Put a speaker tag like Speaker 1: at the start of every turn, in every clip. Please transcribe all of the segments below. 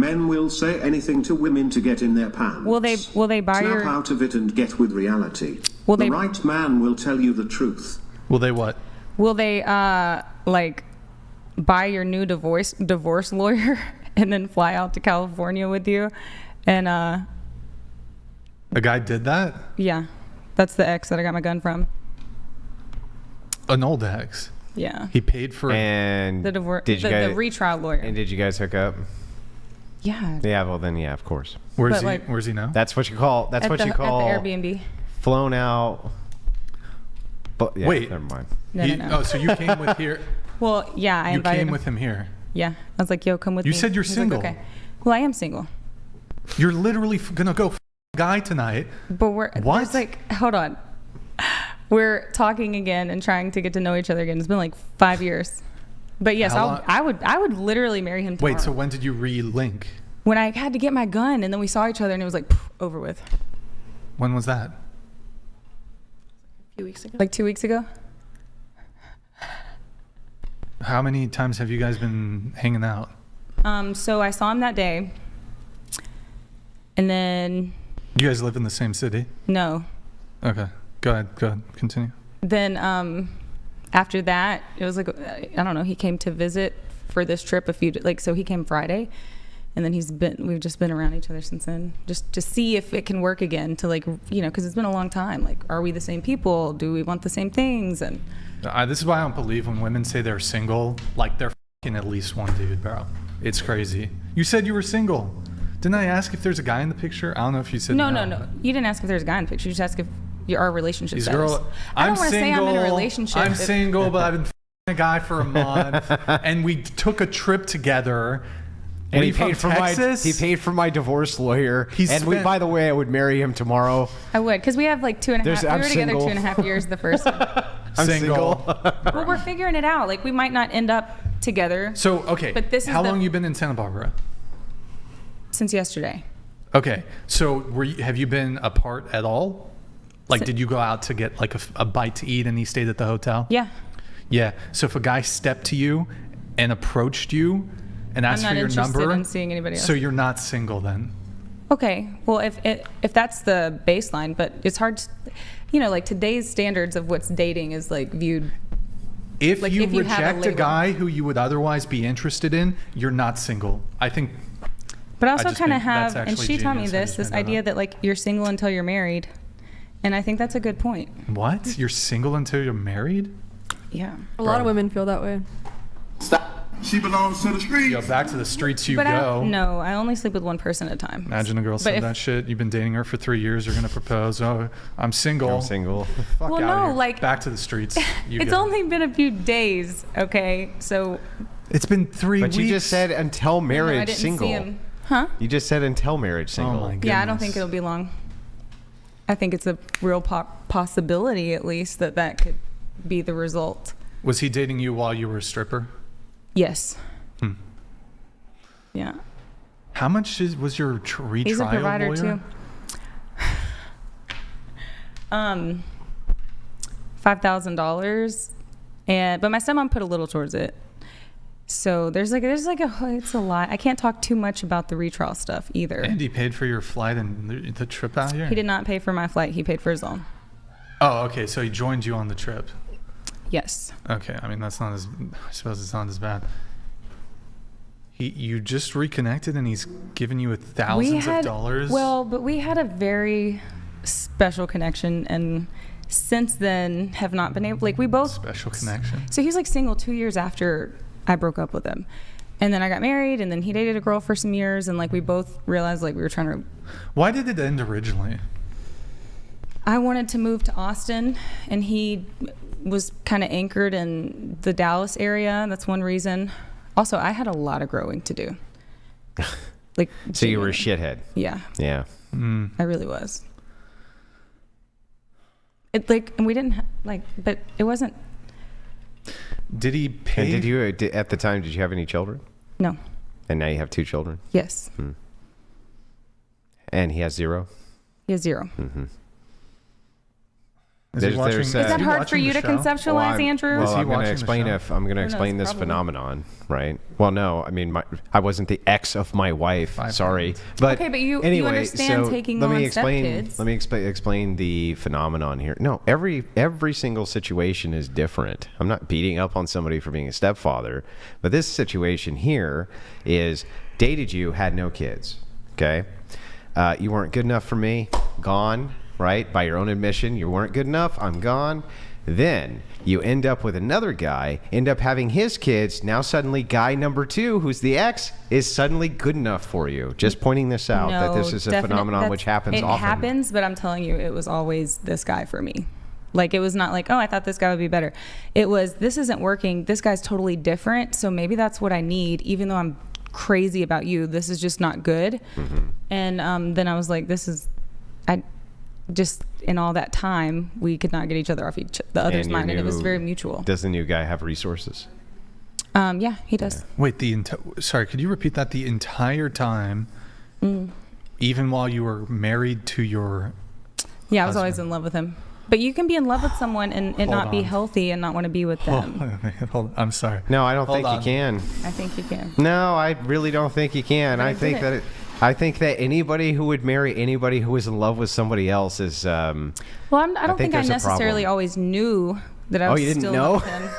Speaker 1: Men will say anything to women to get in their pants.
Speaker 2: Will they buy
Speaker 1: Snap
Speaker 2: your...
Speaker 1: out of it and get with reality.
Speaker 2: Will
Speaker 1: the
Speaker 2: they...
Speaker 1: right man will tell you the truth.
Speaker 3: Will they what?
Speaker 2: Will they like buy your new divorce lawyer and then fly out to California with you? And
Speaker 3: a guy did that?
Speaker 2: Yeah, that's the ex that I got my gun from.
Speaker 3: An old ex.
Speaker 2: Yeah.
Speaker 3: He paid for
Speaker 4: and
Speaker 2: the divorce, the retrial lawyer.
Speaker 4: And did you guys hook up?
Speaker 2: Yeah.
Speaker 4: Yeah. Well, then, yeah, of course.
Speaker 3: Where's he now?
Speaker 4: That's what you call. That's what you call.
Speaker 2: At the Airbnb.
Speaker 4: Flown out. But yeah,
Speaker 3: wait.
Speaker 4: Never mind.
Speaker 2: No.
Speaker 3: Oh, so you came with here?
Speaker 2: Well, yeah, I invited him.
Speaker 3: You came with him here?
Speaker 2: Yeah. I was like, yo, come with me.
Speaker 3: You said you're single.
Speaker 2: Like, okay. Well, I am single.
Speaker 3: You're literally gonna go guy tonight.
Speaker 2: But what? Like, hold on. We're talking again and trying to get to know each other again. It's been like 5 years. But yes, I would literally marry him tomorrow.
Speaker 3: Wait, so when did you re-link?
Speaker 2: When I had to get my gun, and then we saw each other, and it was like, over with.
Speaker 3: When was that?
Speaker 2: A few weeks ago. Like 2 weeks ago.
Speaker 3: How many times have you guys been hanging out?
Speaker 2: So I saw him that day. And then...
Speaker 3: You guys live in the same city?
Speaker 2: No.
Speaker 3: Okay. Go ahead. Continue.
Speaker 2: Then after that, it was like, I don't know, he came to visit for this trip so he came Friday. And then we've just been around each other since then, just to see if it can work again, to like, because it's been a long time. Like, are we the same people? Do we want the same things? And
Speaker 3: this is why I don't believe when women say they're single, like they're fucking at least one dude, bro. It's crazy. You said you were single. Didn't I ask if there's a guy in the picture? I don't know if you said no.
Speaker 2: No. You didn't ask if there's a guy in the picture. You just asked if our relationship status.
Speaker 3: I don't
Speaker 2: want to say I'm in a relationship.
Speaker 3: I'm single, but I've been a guy for a month, and we took a trip together.
Speaker 4: And he paid for my divorce lawyer. By the way, I would marry him tomorrow.
Speaker 2: I would, because we have like 2.5. We were together 2.5 years the first one.
Speaker 4: I'm single.
Speaker 2: Well, we're figuring it out. Like, we might not end up together.
Speaker 3: So okay,
Speaker 2: but this is
Speaker 3: how long you been in Santa Barbara?
Speaker 2: Since yesterday.
Speaker 3: Okay, so have you been apart at all? Like, did you go out to get like a bite to eat and he stayed at the hotel?
Speaker 2: Yeah.
Speaker 3: Yeah. So if a guy stepped to you and approached you and asked for your number,
Speaker 2: I'm not interested in seeing anybody else.
Speaker 3: So you're not single then?
Speaker 2: Okay. Well, if that's the baseline, but it's hard to, like today's standards of what's dating is like viewed.
Speaker 3: If you reject a guy who you would otherwise be interested in, you're not single. I think.
Speaker 2: But I also kind of have, and she taught me this idea that like you're single until you're married. And I think that's a good point.
Speaker 3: What? You're single until you're married?
Speaker 2: Yeah.
Speaker 5: A lot of women feel that way.
Speaker 6: Stop. She belongs to the streets.
Speaker 3: Yo, back to the streets you go.
Speaker 2: No, I only sleep with one person at a time.
Speaker 3: Imagine a girl said that shit. You've been dating her for 3 years. You're going to propose. Oh, I'm single. Fuck
Speaker 2: well, no, like.
Speaker 3: Back to the streets.
Speaker 2: It's only been a few days, okay? So.
Speaker 3: It's been 3 weeks.
Speaker 4: But you just said until marriage,
Speaker 2: no, I didn't
Speaker 4: single.
Speaker 2: See him. Huh?
Speaker 4: You just said until marriage, single.
Speaker 3: Oh my goodness.
Speaker 2: Yeah, I don't think it'll be long. I think it's a real possibility, at least, that could be the result.
Speaker 3: Was he dating you while you were a stripper?
Speaker 2: Yes. Yeah.
Speaker 3: How much was your retrial
Speaker 2: He's a provider
Speaker 3: lawyer?
Speaker 2: Too. $5,000, but my stepmom put a little towards it. So it's a lot. I can't talk too much about the retrial stuff either.
Speaker 3: And he paid for your flight and the trip out here?
Speaker 2: He did not pay for my flight. He paid for his own.
Speaker 3: Oh, okay. So he joined you on the trip.
Speaker 2: Yes.
Speaker 3: Okay. I mean, I suppose it's not as bad. You just reconnected and he's given you thousands of dollars?
Speaker 2: Well, but we had a very special connection, and since then have not been able, like we both.
Speaker 3: Special connection.
Speaker 2: So he was like single 2 years after I broke up with him. And then I got married, and then he dated a girl for some years, and like we both realized like we were trying to.
Speaker 3: Why did it end originally?
Speaker 2: I wanted to move to Austin, and he was kind of anchored in the Dallas area. That's one reason. Also, I had a lot of growing to do. Like.
Speaker 4: So you were a shithead.
Speaker 2: Yeah.
Speaker 4: Yeah.
Speaker 2: I really was. And we didn't but it wasn't.
Speaker 3: Did he pay?
Speaker 4: And at the time, did you have any children?
Speaker 2: No.
Speaker 4: And now you have 2 children?
Speaker 2: Yes.
Speaker 4: And he has 0?
Speaker 2: He has 0.
Speaker 4: Mm-hmm.
Speaker 3: Is
Speaker 2: that hard for you to conceptualize, Andrew?
Speaker 4: Well, I'm going to explain this phenomenon, right? Well, no, I mean, I wasn't the ex of my wife. Sorry, but
Speaker 2: okay, but you understand taking on stepkids.
Speaker 4: Let me explain the phenomenon here. No, every single situation is different. I'm not beating up on somebody for being a stepfather, but this situation here is dated you, had no kids. Okay, you weren't good enough for me, gone. Right? By your own admission, you weren't good enough. I'm gone. Then you end up with another guy, end up having his kids. Now suddenly guy number 2, who's the ex, is suddenly good enough for you. Just pointing this out, that this is a phenomenon which happens often. It
Speaker 2: happens, but I'm telling you, it was always this guy for me. Like, it was not like, oh, I thought this guy would be better. It was, this isn't working. This guy's totally different. So maybe that's what I need, even though I'm crazy about you. This is just not good. Mm-hmm. And then I was like, just in all that time, we could not get each other off the other's mind, and it was very mutual.
Speaker 4: Does the new guy have resources?
Speaker 2: Yeah, he does.
Speaker 3: Wait, sorry, could you repeat that? The entire time, even while you were married to your
Speaker 2: I was always in love with him. But you can be in love with someone and it not be healthy and not want to be with them.
Speaker 3: Hold on. I'm sorry.
Speaker 4: No, I don't think you can.
Speaker 2: I think you can.
Speaker 4: No, I really don't think you can. I think that anybody who would marry anybody who is in love with somebody else is.
Speaker 2: Well, I don't think I necessarily always knew that I was still in love with him.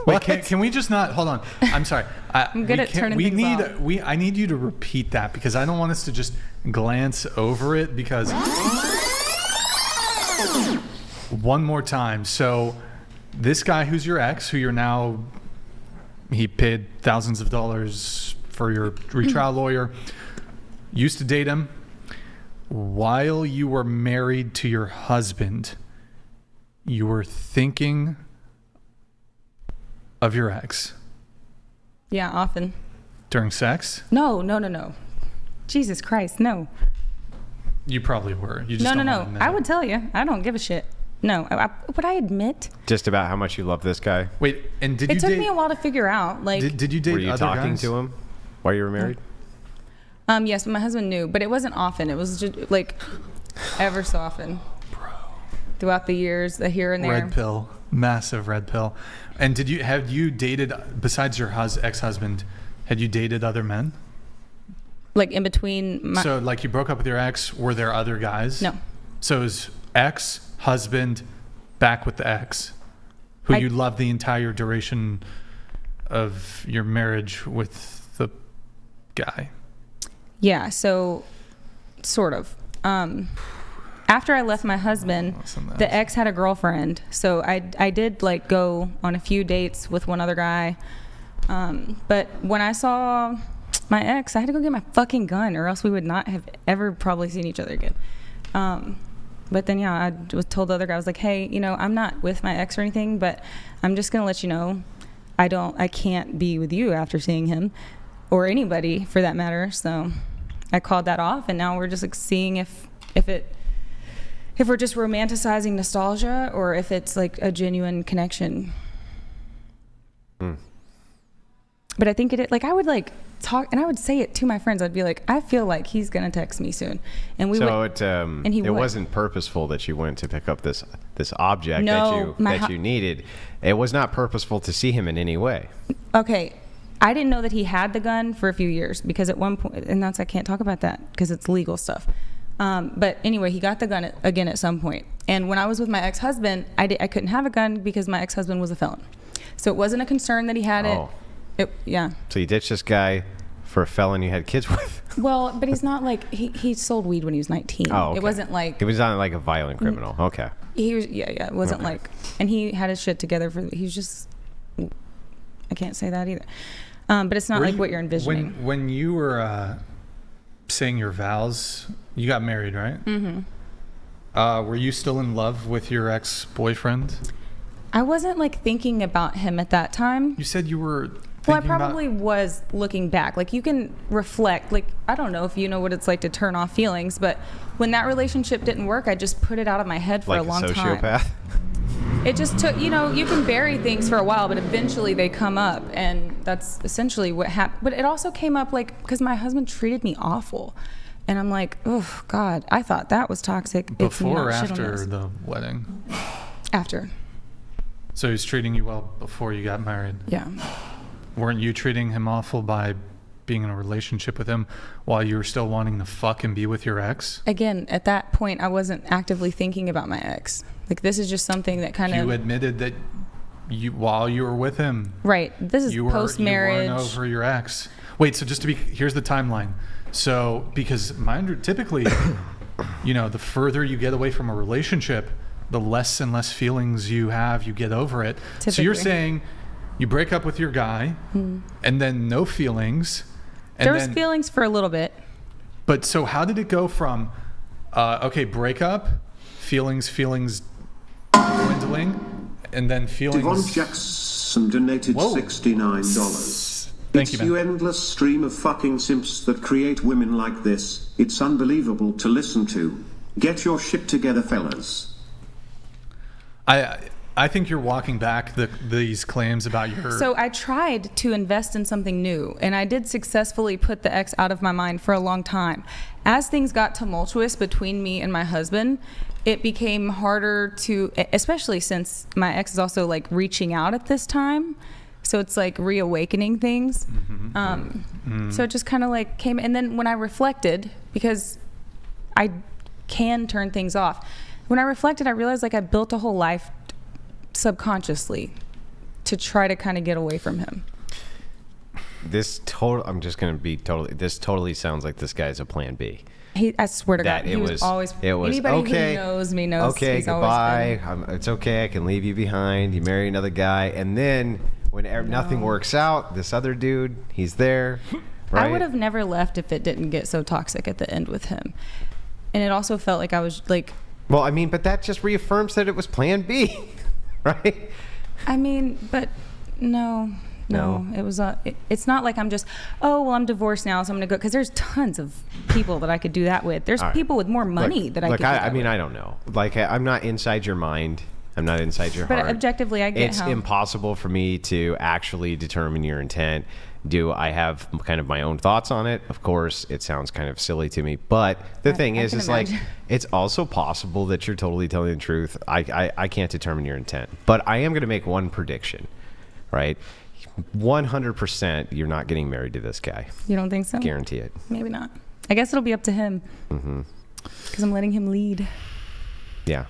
Speaker 3: Wait, can we just not hold on? I'm sorry.
Speaker 2: I'm good at turning things off.
Speaker 3: I need you to repeat that because I don't want us to just glance over it because. One more time. So, this guy who's your ex, who you're now, he paid thousands of dollars for your retrial lawyer. Used to date him while you were married to your husband. You were thinking of your ex.
Speaker 2: Yeah, often.
Speaker 3: During sex?
Speaker 2: No. Jesus Christ, no.
Speaker 3: You probably were. You just
Speaker 2: no. I would tell you. I don't give a shit. No. Would I admit?
Speaker 4: Just about how much you love this guy?
Speaker 3: Wait, and did
Speaker 2: it took me a while to figure out. Like,
Speaker 3: did you date other guys?
Speaker 4: Were you talking to him while you were married?
Speaker 2: Yes, but my husband knew, but it wasn't often. It was just like ever so often.
Speaker 3: Bro.
Speaker 2: Throughout the years, the here and there.
Speaker 3: Red pill, massive red pill. And have you dated besides your ex-husband? Had you dated other men?
Speaker 2: Like in between.
Speaker 3: So like you broke up with your ex. Were there other guys?
Speaker 2: No.
Speaker 3: So it was ex-husband back with the ex, who you loved the entire duration of your marriage with the guy.
Speaker 2: Yeah, so sort of. After I left my husband, the ex had a girlfriend. So I did like go on a few dates with one other guy. But when I saw my ex, I had to go get my fucking gun or else we would not have ever probably seen each other again. But then, I was told the other guy, I was like, hey, I'm not with my ex or anything, but I'm just going to let you know, I can't be with you after seeing him or anybody for that matter. So I called that off, and now we're just like seeing if we're just romanticizing nostalgia or if it's like a genuine connection. But I think I would like talk, and I would say it to my friends. I'd be like, I feel like he's gonna text me soon, and
Speaker 4: it wasn't purposeful that you went to pick up this object that you needed. It was not purposeful to see him in any way.
Speaker 2: Okay, I didn't know that he had the gun for a few years because at one point, and I can't talk about that because it's legal stuff. But anyway, he got the gun again at some point. And when I was with my ex-husband, I couldn't have a gun because my ex-husband was a felon, so it wasn't a concern that he had it. Yeah.
Speaker 4: So you ditched this guy for a felon you had kids with?
Speaker 2: Well, but he's not like he sold weed when he was 19. Oh, okay. It wasn't like
Speaker 4: he was not like a violent criminal. Okay.
Speaker 2: He was it wasn't like, and he had his shit together he was just, I can't say that either. But it's not what you're envisioning.
Speaker 3: When you were saying your vows, you got married, right? Mm-hmm. Were you still in love with your ex-boyfriend?
Speaker 2: I wasn't like thinking about him at that time.
Speaker 3: You said you were.
Speaker 2: Well, I probably was looking back. Like, you can reflect. Like, I don't know if you know what it's like to turn off feelings, but when that relationship didn't work, I just put it out of my head for a long time. Like a sociopath? It just took, you can bury things for a while, but eventually they come up, and that's essentially what happened. But it also came up, like, because my husband treated me awful. And I'm like, oh, God, I thought that was toxic.
Speaker 3: Before or after the wedding?
Speaker 2: After.
Speaker 3: So he was treating you well before you got married.
Speaker 2: Yeah.
Speaker 3: Weren't you treating him awful by being in a relationship with him while you were still wanting to fuck and be with your ex?
Speaker 2: Again, at that point, I wasn't actively thinking about my ex. Like, this is just something that kind of...
Speaker 3: You admitted that while you were with him...
Speaker 2: Right. This is post-marriage.
Speaker 3: You weren't over your ex. Wait, so just to be... Here's the timeline. So, because typically, the further you get away from a relationship, the less and less feelings you have, you get over it. Typically. So you're saying you break up with your guy, and then no feelings...
Speaker 2: There was feelings for a little bit.
Speaker 3: But so how did it go from, breakup, feelings dwindling, and then feelings...
Speaker 1: Devon Jackson donated $69.
Speaker 3: Thank
Speaker 1: It's
Speaker 3: you, man.
Speaker 1: endless stream of fucking simps that create women like this. It's unbelievable to listen to. Get your shit together, fellas.
Speaker 3: I think you're walking back these claims about your...
Speaker 2: So I tried to invest in something new, and I did successfully put the ex out of my mind for a long time. As things got tumultuous between me and my husband, it became harder to, especially since my ex is also like reaching out at this time. So it's like reawakening things. So it just kind of like came, and then when I reflected, because I can turn things off, when I reflected, I realized like I built a whole life subconsciously to try to kind of get away from him.
Speaker 4: This totally sounds like this guy's a plan B.
Speaker 2: I swear to God, he was always. Anybody
Speaker 4: okay,
Speaker 2: who knows me knows.
Speaker 4: Okay,
Speaker 2: he's
Speaker 4: goodbye.
Speaker 2: Always been,
Speaker 4: It's okay. I can leave you behind. You marry another guy, and then when nothing works out, this other dude, he's there. Right?
Speaker 2: I would have never left if it didn't get so toxic at the end with him, and it also felt like I was like.
Speaker 4: Well, I mean, but that just reaffirms that it was plan B. Right?
Speaker 2: I mean, but no, it was it's not like I'm just, I'm divorced now, so I'm gonna go, because there's tons of people that I could do that with. There's people with more money that I could do that with.
Speaker 4: I don't know. Like, I'm not inside your mind. I'm not inside your heart.
Speaker 2: But objectively, I get
Speaker 4: it's impossible for me to actually determine your intent. Do I have kind of my own thoughts on it? Of course, it sounds kind of silly to me. But the thing is like, it's also possible that you're totally telling the truth. I can't determine your intent. But I am going to make one prediction, right? 100% you're not getting married to this guy.
Speaker 2: You don't think so?
Speaker 4: Guarantee it.
Speaker 2: Maybe not. I guess it'll be up to him. Because I'm letting him lead.
Speaker 4: Yeah.